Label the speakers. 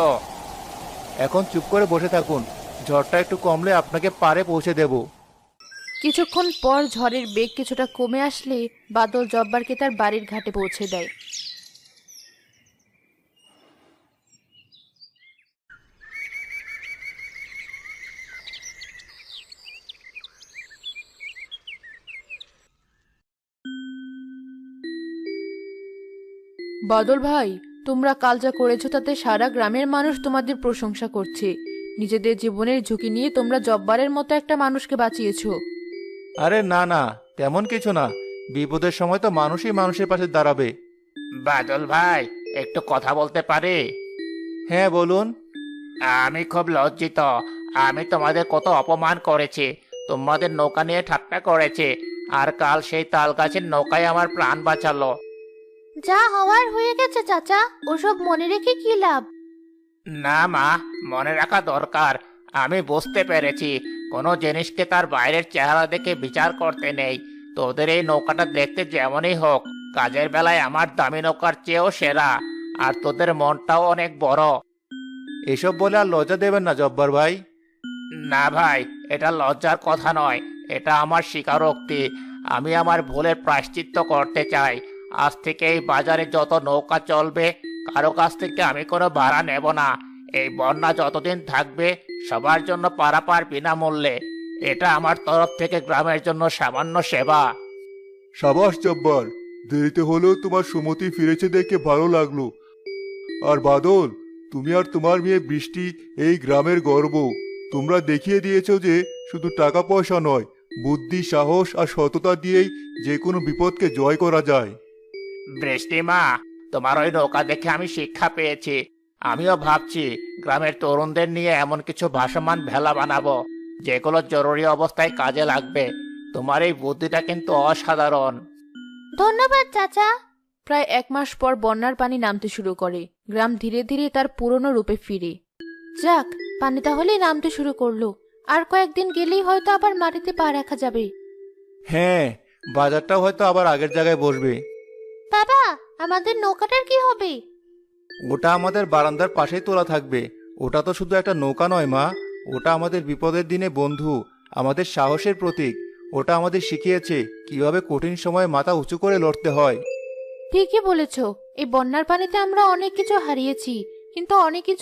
Speaker 1: তো।
Speaker 2: এখন চুপ করে বসে থাকুন, ঝড়টা একটু কমলে আপনাকে পাড়ে পৌঁছে দেব।
Speaker 3: কিছুক্ষণ পর ঝড়ের বেগ কিছুটা কমে আসলে বাদল জব্বারকে তার বাড়ির ঘাটে পৌঁছে দেয়। বাদল ভাই, তোমরা কাল যা করেছো তাতে সারা গ্রামের মানুষ তোমাদের প্রশংসা করছে। নিজেদের জীবনের ঝুঁকি নিয়ে তোমরা জব্বারের মতো একটা মানুষকে বাঁচিয়েছো।
Speaker 2: আরে না না, তেমন কিছু না। বিপদের সময় তো মানুষই মানুষের পাশে দাঁড়াবে।
Speaker 1: বাদল ভাই, একটু কথা বলতে পারি?
Speaker 2: হ্যাঁ বলুন।
Speaker 1: আমি খুব লজ্জিত। আমি তোমাদের কত অপমান করেছি, তোমাদের নৌকা নিয়ে ঠাট্টা করেছে, আর কাল সেই তাল গাছের নৌকায় আমার প্রাণ বাঁচালো।
Speaker 3: যা হওয়ার হয়ে গেছে চাচা, ওসব মনে রেখে কি লাভ?
Speaker 1: না মা, মনে রাখা দরকার। আমি বুঝতে পেরেছি কোনো জিনিসকে তার বাইরের চেহারা দেখে বিচার করতে নেই। তোদের এই নৌকাটা দেখতে যেমনই হোক, কাজের বেলায় আমার দামি নৌকার চেয়েও সেরা। আর তোদের মনটাও অনেক বড়।
Speaker 2: এসব বলে আর লজ্জা দেবেন না জব্বার ভাই।
Speaker 1: না ভাই, এটা লজ্জার কথা নয়, এটা আমার স্বীকারোক্তি। আমি আমার ভুলের প্রায়শ্চিত্ত করতে চাই। আজ থেকে এই বাজারে যত নৌকা চলবে, কারো কাছ থেকে আমি কোনো ভাড়া নেব না। এই বন্যা যতদিন থাকবে, সবার জন্য পারাপার বিনামূল্যে। এটা আমার তরফ থেকে গ্রামের জন্য সামান্য সেবা।
Speaker 4: সাবাস জব্বার, দেরিতে হলেও তোমার সুমতি ফিরেছে দেখে ভালো লাগলো। আর বাদল, তুমি আর তোমার মেয়ে বৃষ্টি এই গ্রামের গর্ব। তোমরা দেখিয়ে দিয়েছো যে শুধু টাকা পয়সা নয়, বুদ্ধি, সাহস আর সততা দিয়েই যে কোনো বিপদকে জয় করা যায়।
Speaker 1: বৃষ্টিমা, তোমার ওই নৌকা দেখে আমি শিক্ষা পেয়েছি। আমিও ভাবছি গ্রামের তরুণদের নিয়ে এমন কিছু ভাসমান ভেলা বানাবো, যেগুলো জরুরি অবস্থায় কাজে লাগবে। তোমার এই বুদ্ধিটা কিন্তু অসাধারণ।
Speaker 3: ধন্যবাদ চাচা। প্রায় 1 মাস পর বন্যার পানি নামতে শুরু করে, গ্রাম ধীরে ধীরে তার পুরনো রূপে ফিরে। যাক, পানি তাহলে নামতে শুরু করলো। আর কয়েকদিন গেলেই হয়তো আবার মাটিতে পা রাখা যাবে।
Speaker 2: হ্যাঁ, বাজারটাও হয়তো আবার আগের জায়গায় বসবে।
Speaker 3: বাবা, আমাদের নৌকাটার কি হবে?
Speaker 2: ওটা আমাদের বারান্দার পাশেই তোলা থাকবে। ওটা তো শুধু একটা নৌকা নয় মা, ওটা আমাদের বিপদের দিনে বন্ধু, আমাদের সাহসের প্রতীক। ওটা আমাদের শিখিয়েছে কিভাবে কঠিন সময়ে মাথা উঁচু করে লড়তে হয়।
Speaker 3: ঠিকই বলেছ। এই বন্যার পানিতে আমরা অনেক কিছু হারিয়েছি, কিন্তু অনেক কিছু